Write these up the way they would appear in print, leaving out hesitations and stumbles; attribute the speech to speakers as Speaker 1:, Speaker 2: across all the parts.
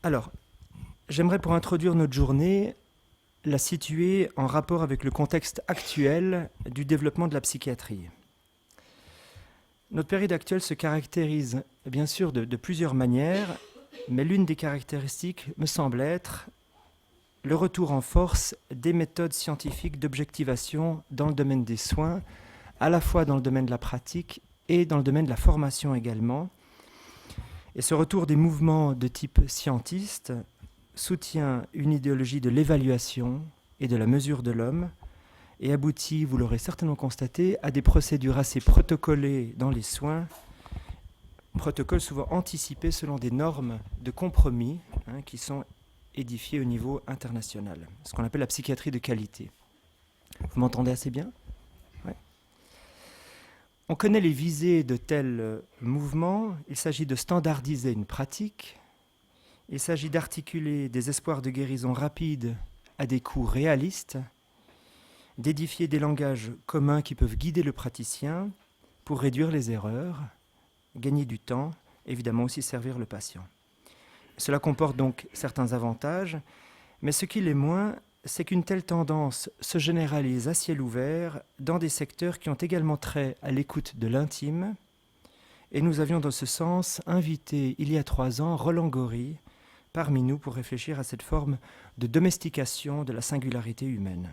Speaker 1: Alors, j'aimerais pour introduire notre journée la situer en rapport avec le contexte actuel du développement de la psychiatrie. Notre période actuelle se caractérise bien sûr de plusieurs manières, mais l'une des caractéristiques me semble être le retour en force des méthodes scientifiques d'objectivation dans le domaine des soins, à la fois dans le domaine de la pratique et dans le domaine de la formation également. Et ce retour des mouvements de type scientiste soutient une idéologie de l'évaluation et de la mesure de l'homme et aboutit, vous l'aurez certainement constaté, à des procédures assez protocolées dans les soins, protocoles souvent anticipés selon des normes de compromis qui sont édifiées au niveau international, ce qu'on appelle la psychiatrie de qualité. Vous m'entendez assez bien ? Ouais. On connaît les visées de tels mouvements. Il s'agit de standardiser une pratique. Il s'agit d'articuler des espoirs de guérison rapide à des coûts réalistes, d'édifier des langages communs qui peuvent guider le praticien pour réduire les erreurs, gagner du temps, évidemment aussi servir le patient. Cela comporte donc certains avantages, mais ce qui l'est moins, c'est qu'une telle tendance se généralise à ciel ouvert dans des secteurs qui ont également trait à l'écoute de l'intime, et nous avions dans ce sens invité il y a 3 ans Roland Gori parmi nous pour réfléchir à cette forme de domestication de la singularité humaine.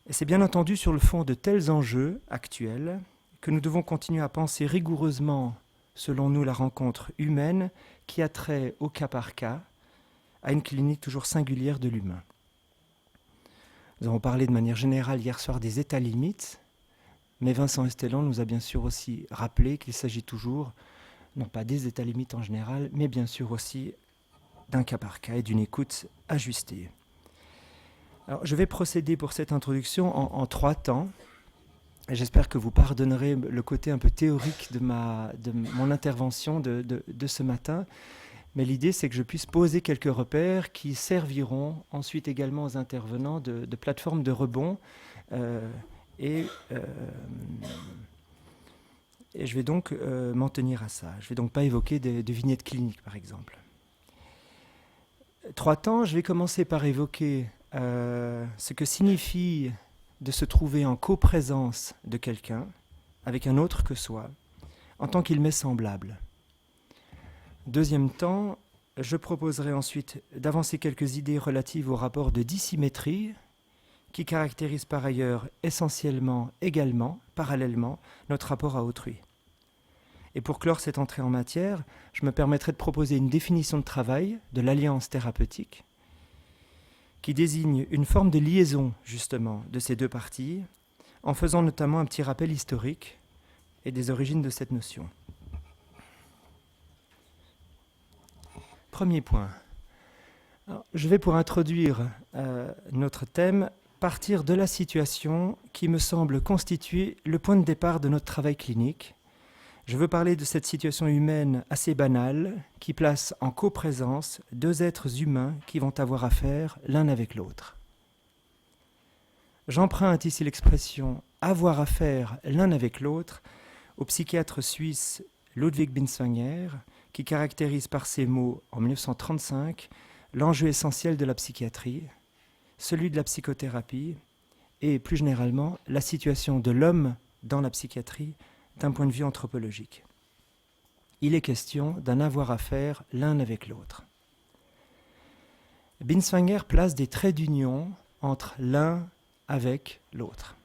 Speaker 1: Et c'est bien entendu sur le fond de tels enjeux actuels que nous devons continuer à penser rigoureusement, selon nous, la rencontre humaine qui a trait au cas par cas, à une clinique toujours singulière de l'humain. Nous avons parlé de manière générale hier soir des états limites, mais Vincent Estellon nous a bien sûr aussi rappelé qu'il s'agit toujours, non pas des états limites en général, mais bien sûr aussi d'un cas par cas et d'une écoute ajustée. Alors, je vais procéder pour cette introduction en 3 temps. Et j'espère que vous pardonnerez le côté un peu théorique de mon intervention de ce matin. Mais l'idée, c'est que je puisse poser quelques repères qui serviront ensuite également aux intervenants de plateforme de rebond. Et je vais donc m'en tenir à ça. Je ne vais donc pas évoquer de vignettes cliniques, par exemple. 3 temps, je vais commencer par évoquer ce que signifie de se trouver en coprésence de quelqu'un avec un autre que soi, en tant qu'il m'est semblable. Deuxième temps, je proposerai ensuite d'avancer quelques idées relatives au rapport de dissymétrie qui caractérise par ailleurs essentiellement, également, parallèlement, notre rapport à autrui. Et pour clore cette entrée en matière, je me permettrai de proposer une définition de travail de l'alliance thérapeutique qui désigne une forme de liaison, justement, de ces deux parties, en faisant notamment un petit rappel historique et des origines de cette notion. Premier point. Alors, je vais, pour introduire notre thème, partir de la situation qui me semble constituer le point de départ de notre travail clinique. Je veux parler de cette situation humaine assez banale qui place en coprésence 2 êtres humains qui vont avoir affaire l'un avec l'autre. J'emprunte ici l'expression « avoir affaire l'un avec l'autre » au psychiatre suisse Ludwig Binswanger, qui caractérise par ces mots, en 1935, l'enjeu essentiel de la psychiatrie, celui de la psychothérapie et, plus généralement, la situation de l'homme dans la psychiatrie d'un point de vue anthropologique. Il est question d'en avoir affaire l'un avec l'autre. Binswanger place des traits d'union entre l'un avec l'autre.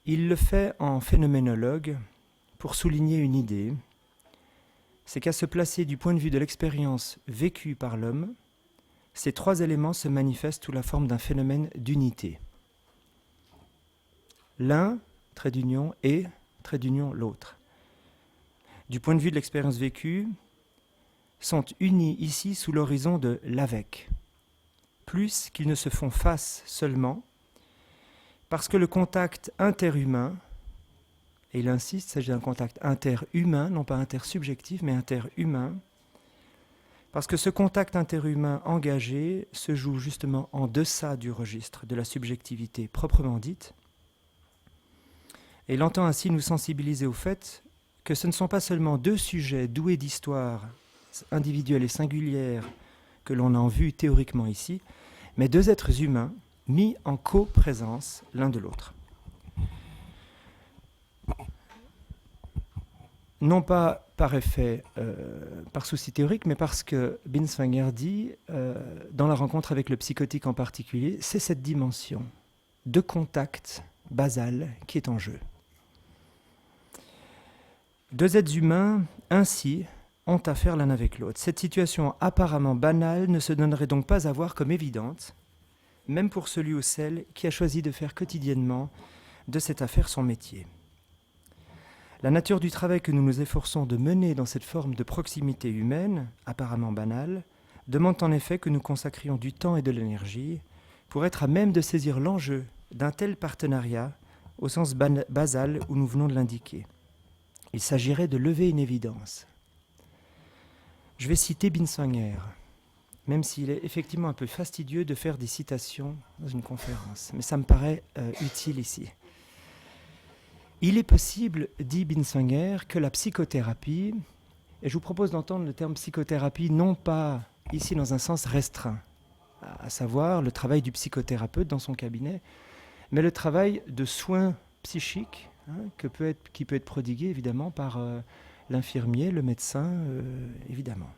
Speaker 1: Il le fait en phénoménologue pour souligner une idée, c'est qu'à se placer du point de vue de l'expérience vécue par l'homme, ces 3 éléments se manifestent sous la forme d'un phénomène d'unité. L'un, trait d'union, et, trait d'union, l'autre. Du point de vue de l'expérience vécue, sont unis ici sous l'horizon de l'avec, plus qu'ils ne se font face seulement, parce que le contact interhumain, et il insiste, il s'agit d'un contact interhumain, non pas intersubjectif, mais interhumain, parce que ce contact interhumain engagé se joue justement en deçà du registre de la subjectivité proprement dite, et il entend ainsi nous sensibiliser au fait que ce ne sont pas seulement 2 sujets doués d'histoire individuelle et singulière que l'on a en vue théoriquement ici, mais deux êtres humains mis en coprésence l'un de l'autre. Non pas par effet, par souci théorique, mais parce que Binswanger dit, dans la rencontre avec le psychotique en particulier, c'est cette dimension de contact basal qui est en jeu. Deux êtres humains, ainsi, ont affaire l'un avec l'autre. Cette situation apparemment banale ne se donnerait donc pas à voir comme évidente, même pour celui ou celle qui a choisi de faire quotidiennement de cette affaire son métier. La nature du travail que nous nous efforçons de mener dans cette forme de proximité humaine, apparemment banale, demande en effet que nous consacrions du temps et de l'énergie pour être à même de saisir l'enjeu d'un tel partenariat au sens basal où nous venons de l'indiquer. Il s'agirait de lever une évidence. Je vais citer Binswanger, même s'il est effectivement un peu fastidieux de faire des citations dans une conférence, mais ça me paraît utile ici. Il est possible, dit Binswanger, que la psychothérapie, et je vous propose d'entendre le terme psychothérapie non pas ici dans un sens restreint, à savoir le travail du psychothérapeute dans son cabinet, mais le travail de soins psychiques qui peut être prodigué évidemment par l'infirmier, le médecin, évidemment.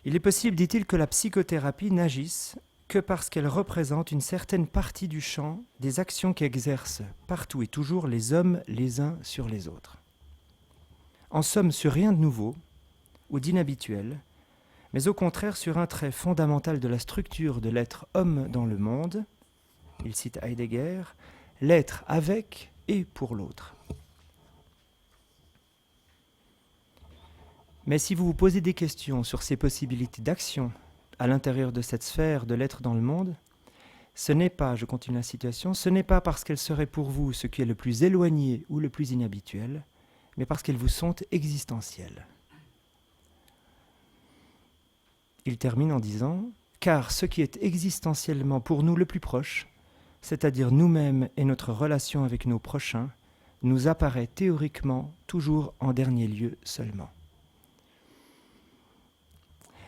Speaker 1: Il est possible, dit-il, que la psychothérapie n'agisse que parce qu'elle représente une certaine partie du champ des actions qu'exercent partout et toujours les hommes les uns sur les autres. En somme, sur rien de nouveau ou d'inhabituel, mais au contraire sur un trait fondamental de la structure de l'être homme dans le monde, il cite Heidegger, l'être avec et pour l'autre. Mais si vous vous posez des questions sur ces possibilités d'action à l'intérieur de cette sphère de l'être dans le monde, ce n'est pas, je continue la citation, ce n'est pas parce qu'elles seraient pour vous ce qui est le plus éloigné ou le plus inhabituel, mais parce qu'elles vous sont existentielles. Il termine en disant « Car ce qui est existentiellement pour nous le plus proche, c'est-à-dire nous-mêmes et notre relation avec nos prochains, nous apparaît théoriquement toujours en dernier lieu seulement. »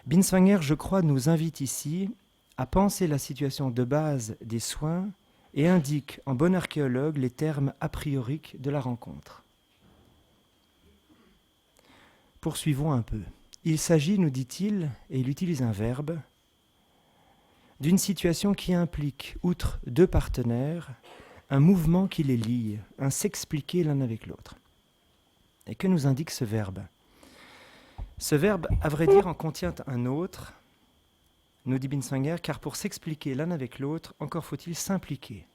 Speaker 1: Binswanger, je crois, nous invite ici à penser la situation de base des soins et indique en bon archéologue les termes a prioriques de la rencontre. Poursuivons un peu. Il s'agit, nous dit-il, et il utilise un verbe, d'une situation qui implique, outre deux partenaires, un mouvement qui les lie, un s'expliquer l'un avec l'autre. Et que nous indique ce verbe ? Ce verbe, à vrai dire, en contient un autre, nous dit Binswanger, car pour s'expliquer l'un avec l'autre, encore faut-il s'impliquer.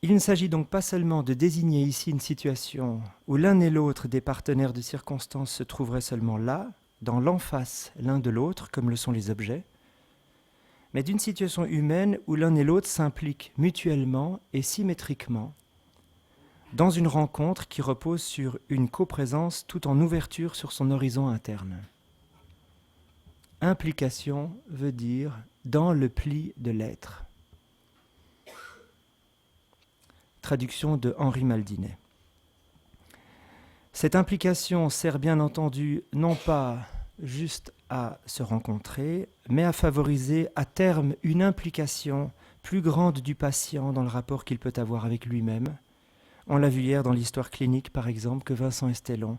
Speaker 1: Il ne s'agit donc pas seulement de désigner ici une situation où l'un et l'autre des partenaires de circonstance se trouveraient seulement là, dans l'en-face l'un de l'autre, comme le sont les objets, mais d'une situation humaine où l'un et l'autre s'impliquent mutuellement et symétriquement dans une rencontre qui repose sur une coprésence tout en ouverture sur son horizon interne. Implication veut dire dans le pli de l'être. Traduction de Henri Maldinet. Cette implication sert bien entendu non pas juste à se rencontrer, mais à favoriser à terme une implication plus grande du patient dans le rapport qu'il peut avoir avec lui-même. On l'a vu hier dans l'histoire clinique, par exemple, que Vincent Estellon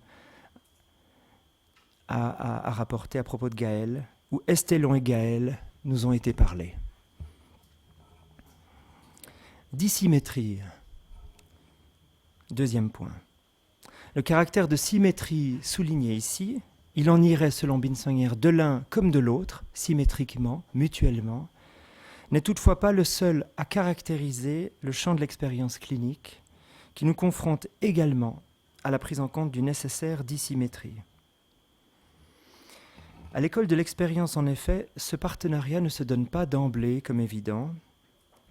Speaker 1: a rapporté à propos de Gaël, où Estellon et Gaël nous ont été parlés. Dissymétrie. Deuxième point. Le caractère de symétrie souligné ici, il en irait, selon Binswanger, de l'un comme de l'autre, symétriquement, mutuellement, n'est toutefois pas le seul à caractériser le champ de l'expérience clinique, qui nous confronte également à la prise en compte du nécessaire dissymétrie. À l'école de l'expérience, en effet, ce partenariat ne se donne pas d'emblée comme évident,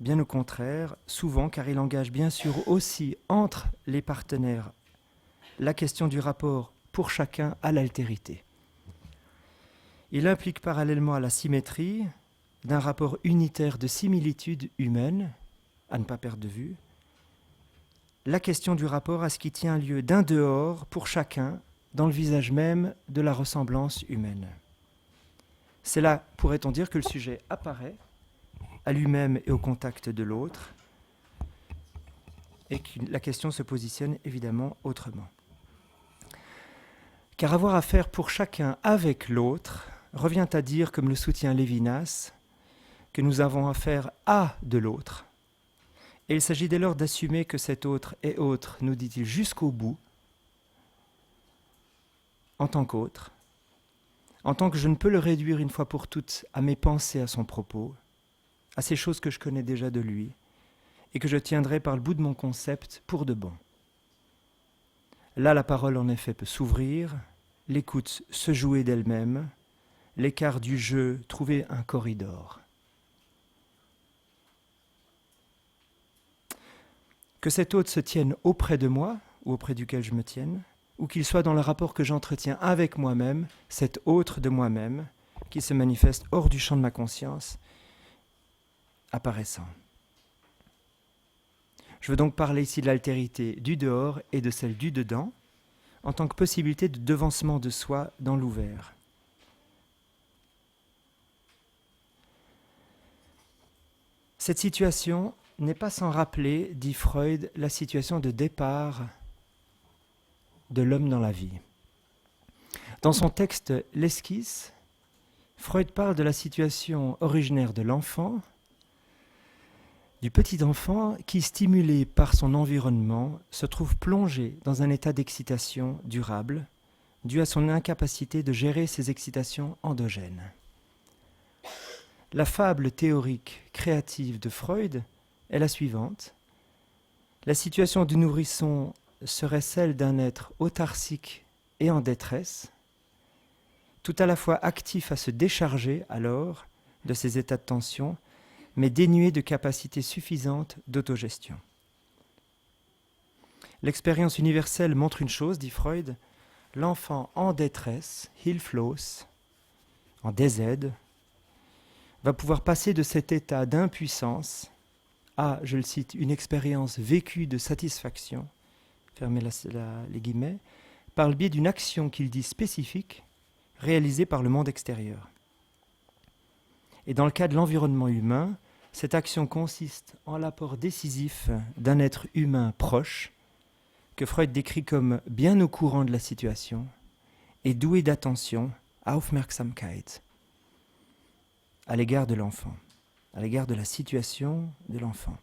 Speaker 1: bien au contraire, souvent car il engage bien sûr aussi entre les partenaires la question du rapport pour chacun à l'altérité. Il implique parallèlement à la symétrie d'un rapport unitaire de similitude humaine, à ne pas perdre de vue, la question du rapport à ce qui tient lieu d'un dehors pour chacun dans le visage même de la ressemblance humaine. C'est là, pourrait-on dire, que le sujet apparaît à lui-même et au contact de l'autre, et que la question se positionne évidemment autrement. Car avoir affaire pour chacun avec l'autre revient à dire, comme le soutient Lévinas, que nous avons affaire à de l'autre. Et il s'agit dès lors d'assumer que cet autre est autre, nous dit-il, jusqu'au bout, en tant qu'autre, en tant que je ne peux le réduire une fois pour toutes à mes pensées à son propos, à ces choses que je connais déjà de lui, et que je tiendrai par le bout de mon concept pour de bon. Là, la parole en effet peut s'ouvrir, l'écoute se jouer d'elle-même, l'écart du jeu trouver un corridor. Que cet hôte se tienne auprès de moi, ou auprès duquel je me tienne, ou qu'il soit dans le rapport que j'entretiens avec moi-même, cet autre de moi-même, qui se manifeste hors du champ de ma conscience, apparaissant. Je veux donc parler ici de l'altérité du dehors et de celle du dedans, en tant que possibilité de devancement de soi dans l'ouvert. Cette situation n'est pas sans rappeler, dit Freud, la situation de départ de l'homme dans la vie. Dans son texte « L'esquisse », Freud parle de la situation originaire de l'enfant, du petit enfant qui, stimulé par son environnement, se trouve plongé dans un état d'excitation durable, dû à son incapacité de gérer ses excitations endogènes. La fable théorique créative de Freud est la suivante. La situation du nourrisson serait celle d'un être autarcique et en détresse, tout à la fois actif à se décharger alors de ses états de tension, mais dénué de capacité suffisante d'autogestion. L'expérience universelle montre une chose, dit Freud, l'enfant en détresse, hilflos, en DZ, va pouvoir passer de cet état d'impuissance à, je le cite, une expérience vécue de satisfaction, fermez les guillemets, par le biais d'une action qu'il dit spécifique, réalisée par le monde extérieur. Et dans le cas de l'environnement humain, cette action consiste en l'apport décisif d'un être humain proche, que Freud décrit comme bien au courant de la situation et doué d'attention, Aufmerksamkeit, à l'égard de l'enfant, à l'égard de la situation de l'enfant.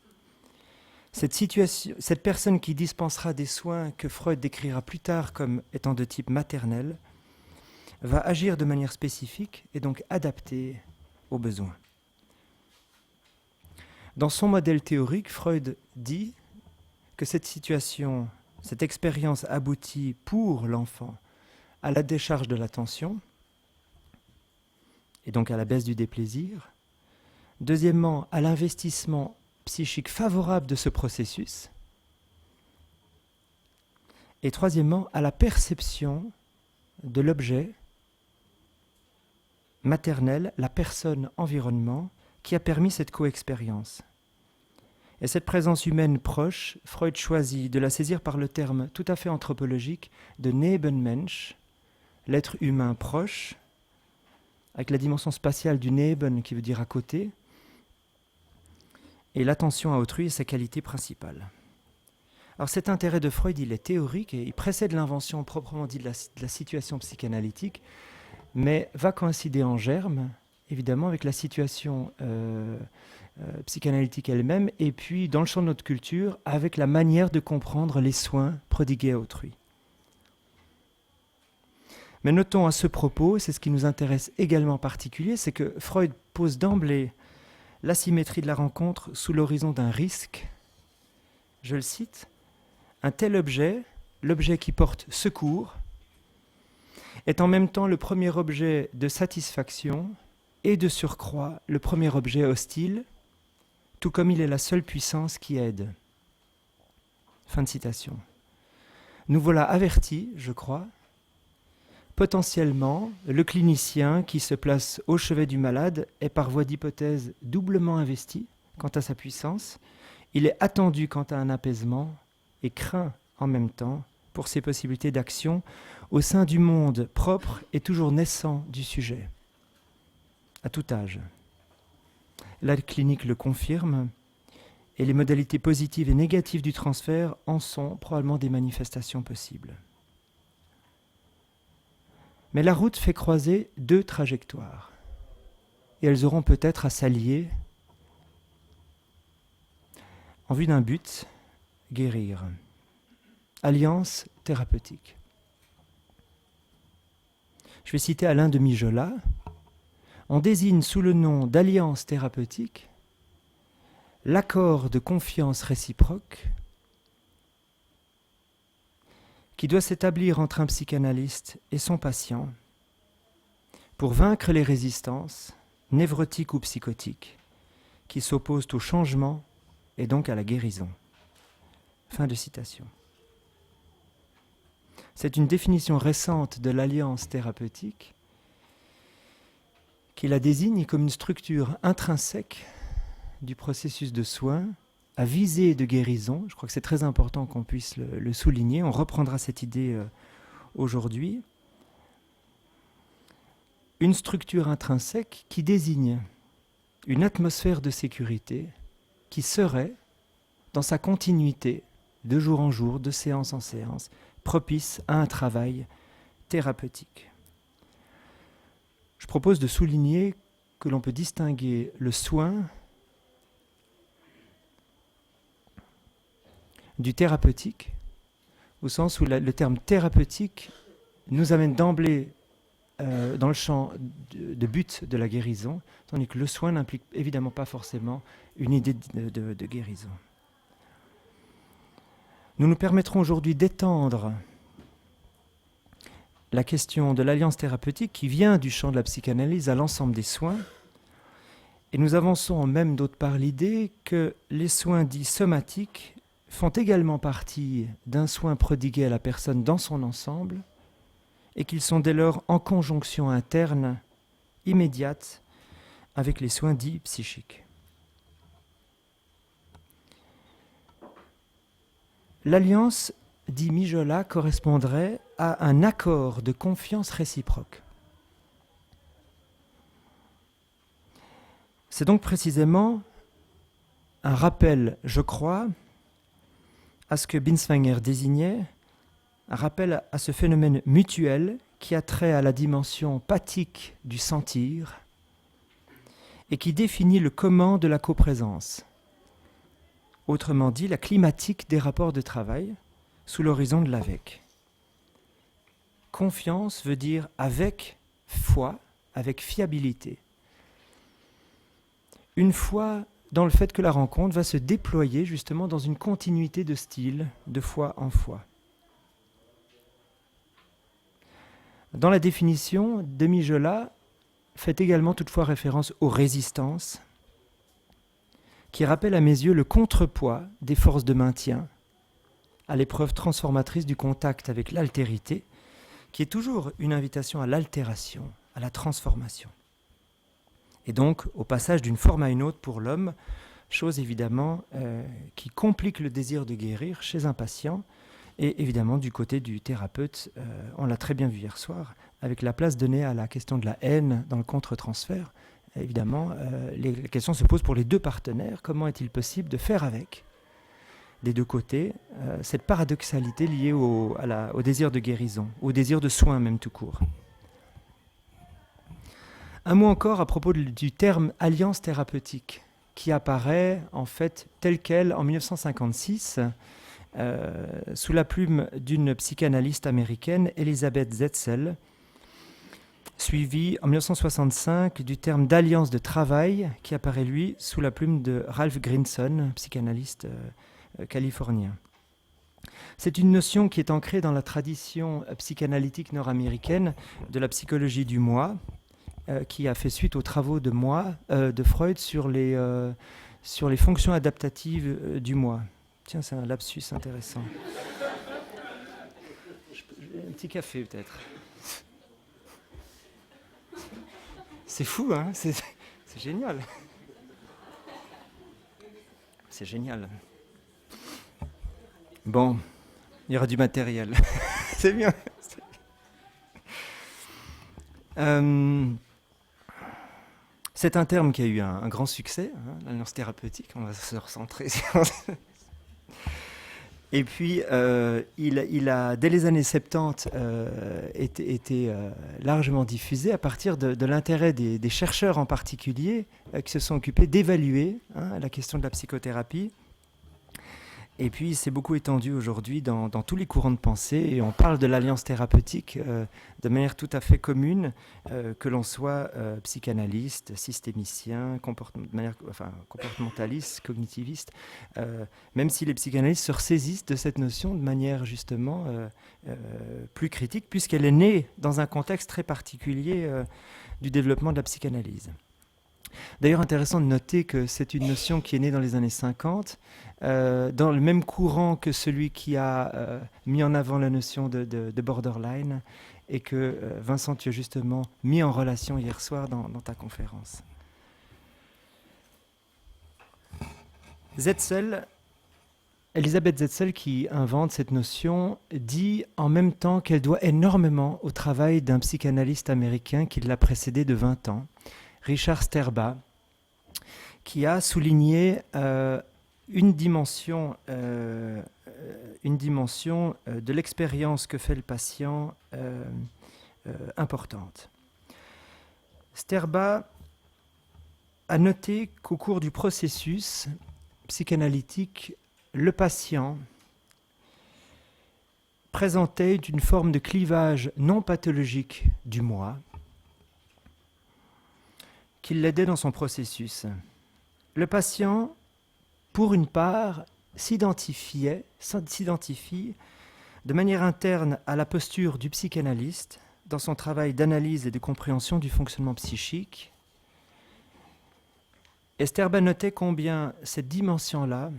Speaker 1: Cette personne qui dispensera des soins que Freud décrira plus tard comme étant de type maternel, va agir de manière spécifique et donc adaptée aux besoins. Dans son modèle théorique, Freud dit que cette situation, cette expérience aboutit pour l'enfant à la décharge de l'attention et donc à la baisse du déplaisir. Deuxièmement, à l'investissement psychique favorable de ce processus. Et troisièmement, à la perception de l'objet maternel, la personne environnement, qui a permis cette coexpérience. Et cette présence humaine proche, Freud choisit de la saisir par le terme tout à fait anthropologique de Nebenmensch, l'être humain proche, avec la dimension spatiale du Neben qui veut dire à côté, et l'attention à autrui est sa qualité principale. Alors cet intérêt de Freud, il est théorique et il précède l'invention proprement dite de la situation psychanalytique, mais va coïncider en germe, évidemment, avec la situation psychanalytique elle-même, et puis, dans le champ de notre culture, avec la manière de comprendre les soins prodigués à autrui. Mais notons à ce propos, c'est ce qui nous intéresse également en particulier, c'est que Freud pose d'emblée l'asymétrie de la rencontre sous l'horizon d'un risque. Je le cite, « Un tel objet, l'objet qui porte secours, est en même temps le premier objet de satisfaction et de surcroît le premier objet hostile, tout comme il est la seule puissance qui aide. » Fin de citation. Nous voilà avertis, je crois, potentiellement, le clinicien qui se place au chevet du malade est par voie d'hypothèse doublement investi quant à sa puissance, il est attendu quant à un apaisement et craint en même temps pour ses possibilités d'action au sein du monde propre et toujours naissant du sujet, à tout âge. La clinique le confirme, et les modalités positives et négatives du transfert en sont probablement des manifestations possibles. Mais la route fait croiser deux trajectoires, et elles auront peut-être à s'allier en vue d'un but, guérir. Alliance thérapeutique. Je vais citer Alain de Mijola. On désigne sous le nom d'alliance thérapeutique l'accord de confiance réciproque qui doit s'établir entre un psychanalyste et son patient pour vaincre les résistances, névrotiques ou psychotiques, qui s'opposent au changement et donc à la guérison. Fin de citation. C'est une définition récente de l'alliance thérapeutique qui la désigne comme une structure intrinsèque du processus de soin à visée de guérison. Je crois que c'est très important qu'on puisse le souligner. On reprendra cette idée aujourd'hui. Une structure intrinsèque qui désigne une atmosphère de sécurité qui serait, dans sa continuité, de jour en jour, de séance en séance, propice à un travail thérapeutique. Je propose de souligner que l'on peut distinguer le soin du thérapeutique, au sens où le terme thérapeutique nous amène d'emblée dans le champ de but de la guérison, tandis que le soin n'implique évidemment pas forcément une idée de guérison. Nous nous permettrons aujourd'hui d'étendre la question de l'alliance thérapeutique qui vient du champ de la psychanalyse à l'ensemble des soins. Et nous avançons même d'autre part l'idée que les soins dits somatiques font également partie d'un soin prodigué à la personne dans son ensemble et qu'ils sont dès lors en conjonction interne immédiate avec les soins dits psychiques. L'alliance, dit Mijola, correspondrait à un accord de confiance réciproque. C'est donc précisément un rappel, je crois, à ce que Binswanger désignait, un rappel à ce phénomène mutuel qui a trait à la dimension pathique du sentir et qui définit le comment de la coprésence. Autrement dit, la climatique des rapports de travail sous l'horizon de l'avec. Confiance veut dire avec foi, avec fiabilité. Une foi dans le fait que la rencontre va se déployer justement dans une continuité de style, de foi en foi. Dans la définition, de Mijola fait également toutefois référence aux résistances, qui rappellent à mes yeux le contrepoids des forces de maintien à l'épreuve transformatrice du contact avec l'altérité, qui est toujours une invitation à l'altération, à la transformation. Et donc au passage d'une forme à une autre pour l'homme, chose évidemment qui complique le désir de guérir chez un patient, et évidemment du côté du thérapeute, on l'a très bien vu hier soir, avec la place donnée à la question de la haine dans le contre-transfert. Évidemment, les questions se posent pour les deux partenaires. Comment est-il possible de faire avec, des deux côtés, cette paradoxalité liée au désir de guérison, au désir de soin même tout court. Un mot encore à propos du terme « alliance thérapeutique » qui apparaît en fait tel quel en 1956 sous la plume d'une psychanalyste américaine, Elisabeth Zetzel, suivi en 1965 du terme d'alliance de travail qui apparaît lui sous la plume de Ralph Grinson, psychanalyste californien. C'est une notion qui est ancrée dans la tradition psychanalytique nord-américaine de la psychologie du moi, qui a fait suite aux travaux de Freud sur les fonctions adaptatives du moi. Tiens, c'est un lapsus intéressant. Un petit café peut-être. C'est fou, hein, c'est génial. C'est génial. Bon, Il y aura du matériel. C'est bien. C'est un terme qui a eu un grand succès, hein, l'alliance thérapeutique. On va se recentrer. Et puis, il a, dès les années 70, été largement diffusé à partir de l'intérêt des chercheurs en particulier qui se sont occupés d'évaluer la question de la psychothérapie. Et puis, c'est beaucoup étendu aujourd'hui dans tous les courants de pensée. Et on parle de l'alliance thérapeutique de manière tout à fait commune, que l'on soit psychanalyste, systémicien, comportementaliste, cognitiviste, même si les psychanalystes se ressaisissent de cette notion de manière justement plus critique, puisqu'elle est née dans un contexte très particulier du développement de la psychanalyse. D'ailleurs, intéressant de noter que c'est une notion qui est née dans les années 50, dans le même courant que celui qui a mis en avant la notion de borderline et que Vincent, tu as justement mis en relation hier soir dans ta conférence. Elisabeth Zetzel, qui invente cette notion, dit en même temps qu'elle doit énormément au travail d'un psychanalyste américain qui l'a précédé de 20 ans, Richard Sterba, qui a souligné une dimension de l'expérience que fait le patient importante. Sterba a noté qu'au cours du processus psychanalytique, le patient présentait une forme de clivage non pathologique du moi, qui l'aidait dans son processus. Le patient, pour une part, s'identifie de manière interne à la posture du psychanalyste dans son travail d'analyse et de compréhension du fonctionnement psychique. Et Sterba notait combien cette dimension-là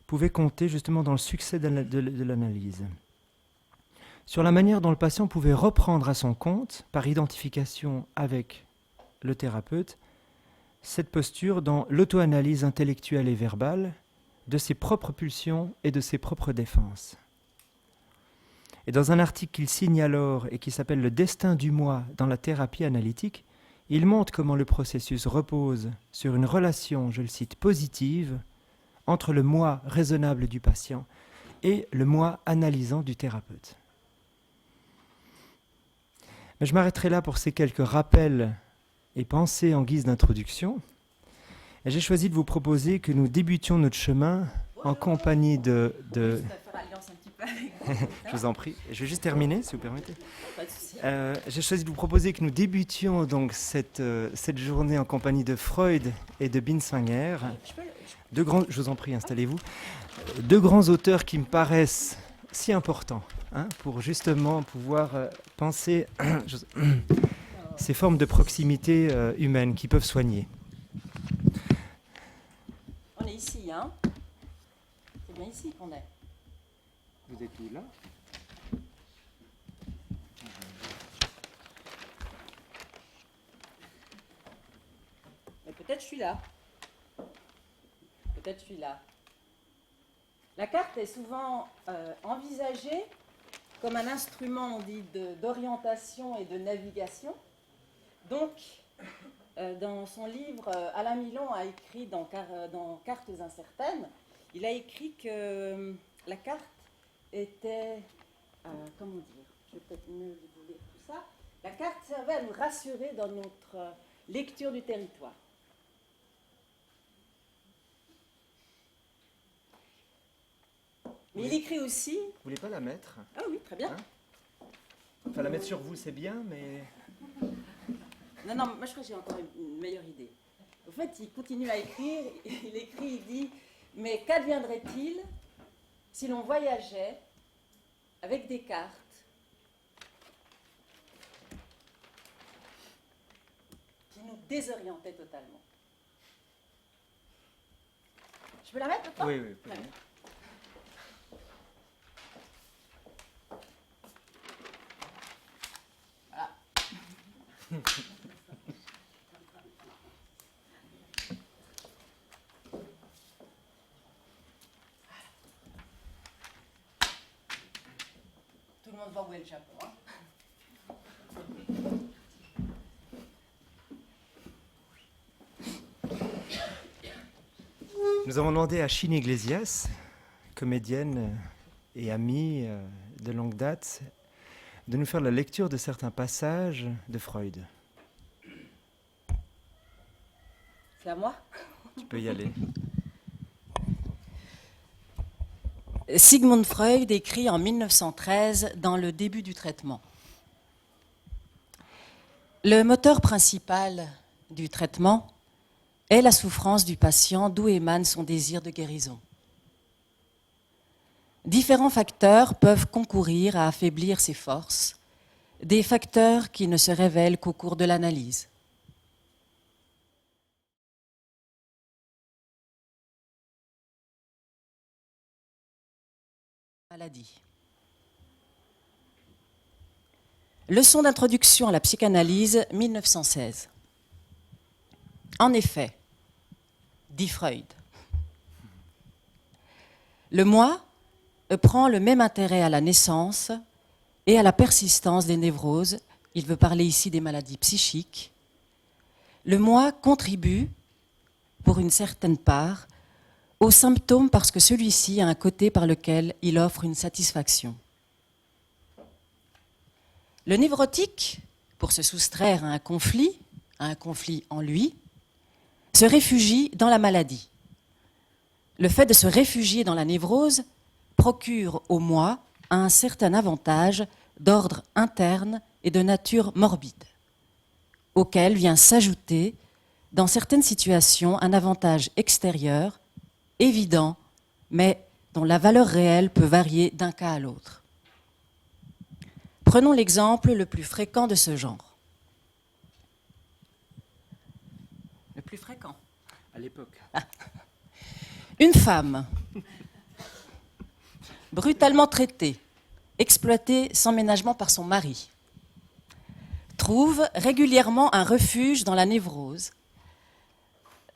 Speaker 1: pouvait compter justement dans le succès de l'analyse. Sur la manière dont le patient pouvait reprendre à son compte, par identification avec le thérapeute, cette posture dans l'auto-analyse intellectuelle et verbale de ses propres pulsions et de ses propres défenses. Et dans un article qu'il signe alors et qui s'appelle « Le destin du moi dans la thérapie analytique », il montre comment le processus repose sur une relation, je le cite, positive entre le moi raisonnable du patient et le moi analysant du thérapeute. Mais je m'arrêterai là pour ces quelques rappels et pensées en guise d'introduction. Et j'ai choisi de vous proposer que nous débutions notre chemin en compagnie de... Je vous en prie. Je vais juste terminer, si vous permettez. J'ai choisi de vous proposer que nous débutions donc cette journée en compagnie de Freud et de Binswanger. Je vous en prie, installez-vous. Deux grands auteurs qui me paraissent si importants pour justement pouvoir penser ces formes de proximité humaine qui peuvent soigner.
Speaker 2: On est ici, hein? C'est bien ici qu'on est.
Speaker 1: Vous êtes où, là?
Speaker 2: Mais peut-être je suis là. Peut-être je suis là. La carte est souvent envisagée comme un instrument, on dit, d'orientation et de navigation. Donc, dans son livre, Alain Milon a écrit dans Cartes incertaines, il a écrit que la carte était, comment dire, je vais peut-être mieux vous lire tout ça, la carte servait à nous rassurer dans notre lecture du territoire. Mais il écrit aussi...
Speaker 1: Vous voulez pas la mettre?
Speaker 2: Ah oui, très bien.
Speaker 1: Enfin, la mettre sur vous, c'est bien, mais...
Speaker 2: Non, moi je crois que j'ai encore une meilleure idée. En fait, il continue à écrire, il écrit, il dit « Mais qu'adviendrait-il si l'on voyageait avec des cartes qui nous désorientaient totalement ?» Je peux la mettre maintenant?
Speaker 1: Oui.
Speaker 2: Voilà. où est le Japon. Hein.
Speaker 1: Nous avons demandé à Chine Iglesias, comédienne et amie de longue date, de nous faire la lecture de certains passages de Freud.
Speaker 2: C'est à moi ?
Speaker 1: Tu peux y aller.
Speaker 2: Sigmund Freud écrit en 1913 dans le début du traitement. Le moteur principal du traitement est la souffrance du patient d'où émane son désir de guérison. Différents facteurs peuvent concourir à affaiblir ses forces, des facteurs qui ne se révèlent qu'au cours de l'analyse. Maladie. Leçon d'introduction à la psychanalyse, 1916. En effet, dit Freud, le moi prend le même intérêt à la naissance et à la persistance des névroses. Il veut parler ici des maladies psychiques. Le moi contribue, pour une certaine part, aux symptômes parce que celui-ci a un côté par lequel il offre une satisfaction. Le névrotique, pour se soustraire à un conflit en lui, se réfugie dans la maladie. Le fait de se réfugier dans la névrose procure au moi un certain avantage d'ordre interne et de nature morbide, auquel vient s'ajouter, dans certaines situations, un avantage extérieur, évident, mais dont la valeur réelle peut varier d'un cas à l'autre. Prenons l'exemple le plus fréquent de ce genre. Le plus fréquent.
Speaker 1: À l'époque.
Speaker 2: Une femme, brutalement traitée, exploitée sans ménagement par son mari, trouve régulièrement un refuge dans la névrose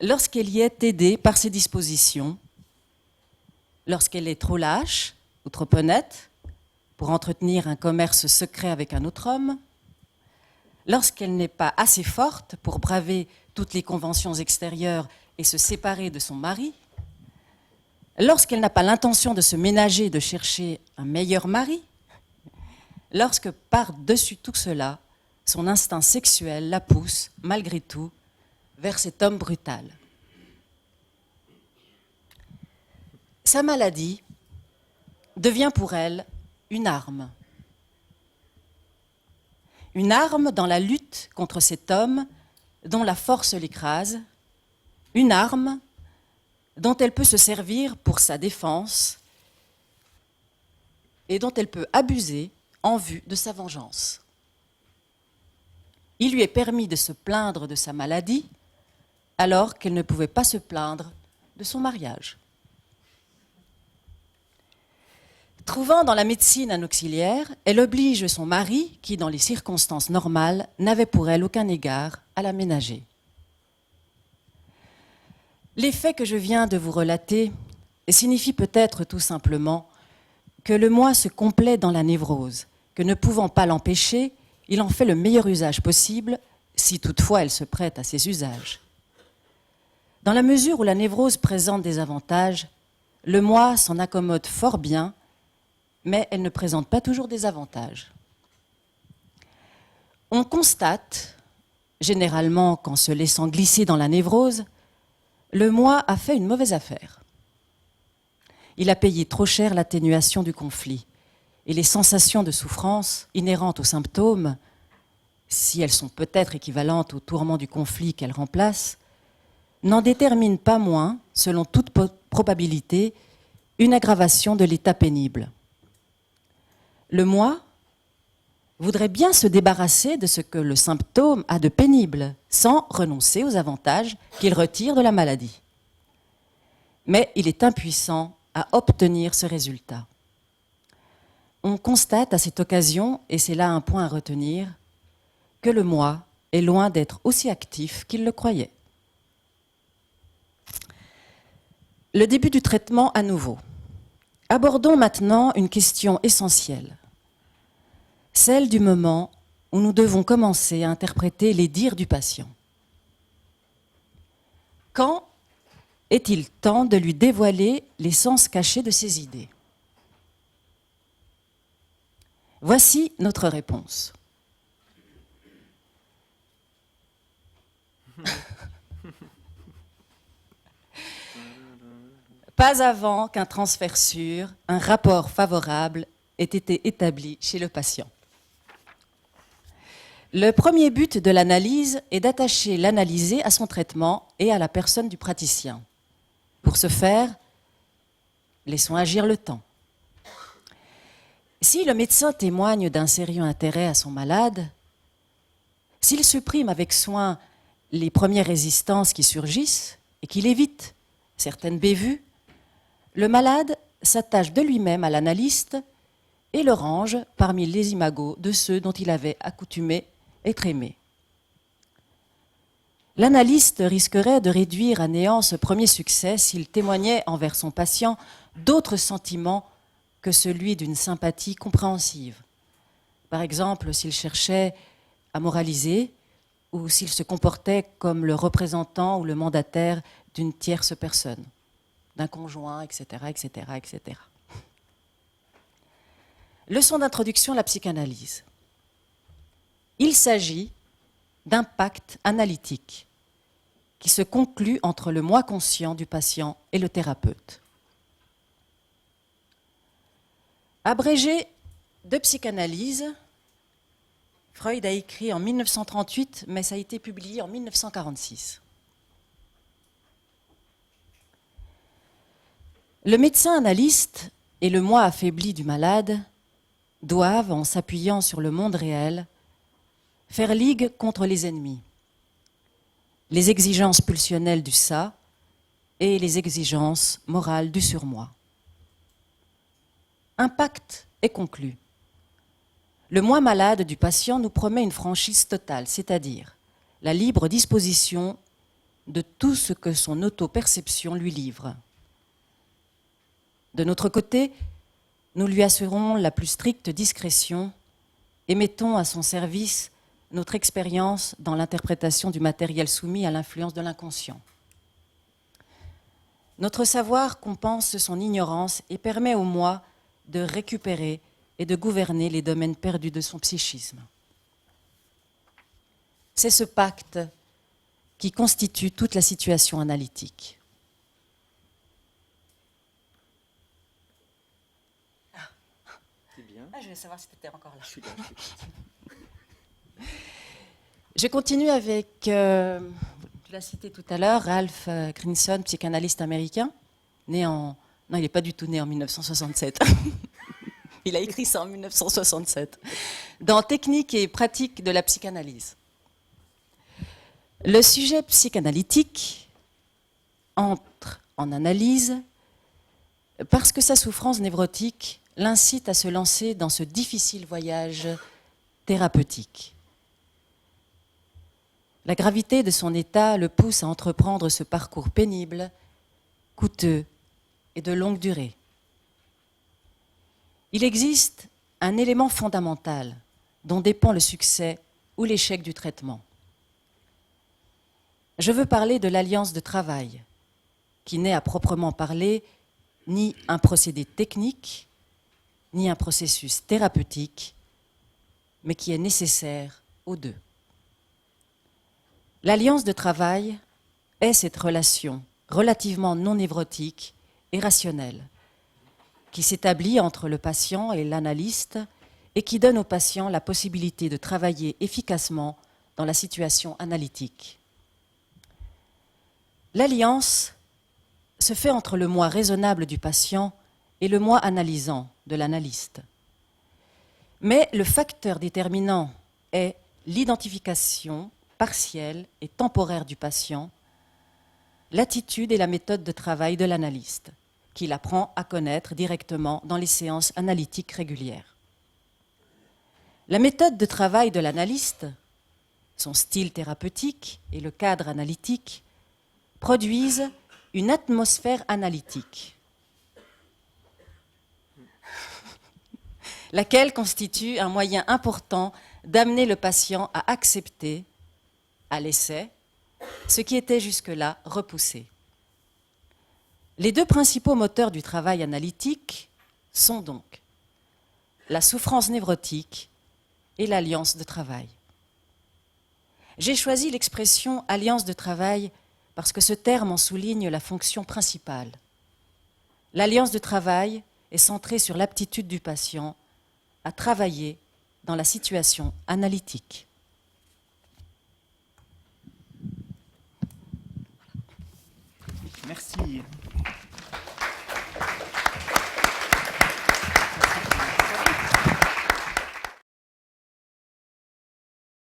Speaker 2: lorsqu'elle y est aidée par ses dispositions, lorsqu'elle est trop lâche ou trop honnête pour entretenir un commerce secret avec un autre homme, lorsqu'elle n'est pas assez forte pour braver toutes les conventions extérieures et se séparer de son mari, lorsqu'elle n'a pas l'intention de se ménager et de chercher un meilleur mari, lorsque par-dessus tout cela, son instinct sexuel la pousse, malgré tout, vers cet homme brutal. Sa maladie devient pour elle une arme. Une arme dans la lutte contre cet homme dont la force l'écrase, une arme dont elle peut se servir pour sa défense et dont elle peut abuser en vue de sa vengeance. Il lui est permis de se plaindre de sa maladie alors qu'elle ne pouvait pas se plaindre de son mariage. Trouvant dans la médecine un auxiliaire, elle oblige son mari, qui dans les circonstances normales n'avait pour elle aucun égard, à la ménager. Les faits que je viens de vous relater signifient peut-être tout simplement que le moi se complaît dans la névrose, que ne pouvant pas l'empêcher, il en fait le meilleur usage possible, si toutefois elle se prête à ces usages. Dans la mesure où la névrose présente des avantages, le moi s'en accommode fort bien, mais elle ne présente pas toujours des avantages. On constate, généralement qu'en se laissant glisser dans la névrose, le moi a fait une mauvaise affaire. Il a payé trop cher l'atténuation du conflit, et les sensations de souffrance inhérentes aux symptômes, si elles sont peut-être équivalentes aux tourments du conflit qu'elles remplacent, n'en déterminent pas moins, selon toute probabilité, une aggravation de l'état pénible. Le moi voudrait bien se débarrasser de ce que le symptôme a de pénible, sans renoncer aux avantages qu'il retire de la maladie. Mais il est impuissant à obtenir ce résultat. On constate à cette occasion, et c'est là un point à retenir, que le moi est loin d'être aussi actif qu'il le croyait. Le début du traitement à nouveau. Abordons maintenant une question essentielle. celle du moment où nous devons commencer à interpréter les dires du patient. Quand est-il temps de lui dévoiler les sens cachés de ses idées? Voici notre réponse. Pas avant qu'un transfert sûr, un rapport favorable ait été établi chez le patient. Le premier but de l'analyse est d'attacher l'analysé à son traitement et à la personne du praticien. Pour ce faire, laissons agir le temps. Si le médecin témoigne d'un sérieux intérêt à son malade, s'il supprime avec soin les premières résistances qui surgissent et qu'il évite certaines bévues, le malade s'attache de lui-même à l'analyste et le range parmi les imagos de ceux dont il avait accoutumé être aimé. L'analyste risquerait de réduire à néant ce premier succès s'il témoignait envers son patient d'autres sentiments que celui d'une sympathie compréhensive. Par exemple, s'il cherchait à moraliser ou s'il se comportait comme le représentant ou le mandataire d'une tierce personne, d'un conjoint, etc., etc., etc. Leçon d'introduction à la psychanalyse. Il s'agit d'un pacte analytique qui se conclut entre le moi conscient du patient et le thérapeute. Abrégé de psychanalyse, Freud a écrit en 1938, mais ça a été publié en 1946. Le médecin analyste et le moi affaibli du malade doivent, en s'appuyant sur le monde réel, faire ligue contre les ennemis, les exigences pulsionnelles du ça et les exigences morales du surmoi. Un pacte est conclu. Le moi malade du patient nous promet une franchise totale, c'est-à-dire la libre disposition de tout ce que son auto-perception lui livre. De notre côté, nous lui assurons la plus stricte discrétion et mettons à son service notre expérience dans l'interprétation du matériel soumis à l'influence de l'inconscient. Notre savoir compense son ignorance et permet au moi de récupérer et de gouverner les domaines perdus de son psychisme. C'est ce pacte qui constitue toute la situation analytique.
Speaker 1: C'est bien.
Speaker 2: Je voulais savoir si tu étais encore là. Je continue avec, tu l'as cité tout à l'heure, Ralph Grinson, psychanalyste américain, né en... Non, il n'est pas du tout né en 1967. Il a écrit ça en 1967, dans Technique et pratique de la psychanalyse. Le sujet psychanalytique entre en analyse parce que sa souffrance névrotique l'incite à se lancer dans ce difficile voyage thérapeutique. La gravité de son état le pousse à entreprendre ce parcours pénible, coûteux et de longue durée. Il existe un élément fondamental dont dépend le succès ou l'échec du traitement. Je veux parler de l'alliance de travail, qui n'est à proprement parler ni un procédé technique, ni un processus thérapeutique, mais qui est nécessaire aux deux. L'alliance de travail est cette relation relativement non névrotique et rationnelle, qui s'établit entre le patient et l'analyste et qui donne au patient la possibilité de travailler efficacement dans la situation analytique. L'alliance se fait entre le moi raisonnable du patient et le moi analysant de l'analyste. Mais le facteur déterminant est l'identification partielle et temporaire du patient, l'attitude et la méthode de travail de l'analyste, qu'il apprend à connaître directement dans les séances analytiques régulières. La méthode de travail de l'analyste, son style thérapeutique et le cadre analytique produisent une atmosphère analytique. laquelle constitue un moyen important d'amener le patient à accepter, à l'essai, ce qui était jusque-là repoussé. Les deux principaux moteurs du travail analytique sont donc la souffrance névrotique et l'alliance de travail. J'ai choisi l'expression alliance de travail parce que ce terme en souligne la fonction principale. L'alliance de travail est centrée sur l'aptitude du patient à travailler dans la situation analytique.
Speaker 1: Merci.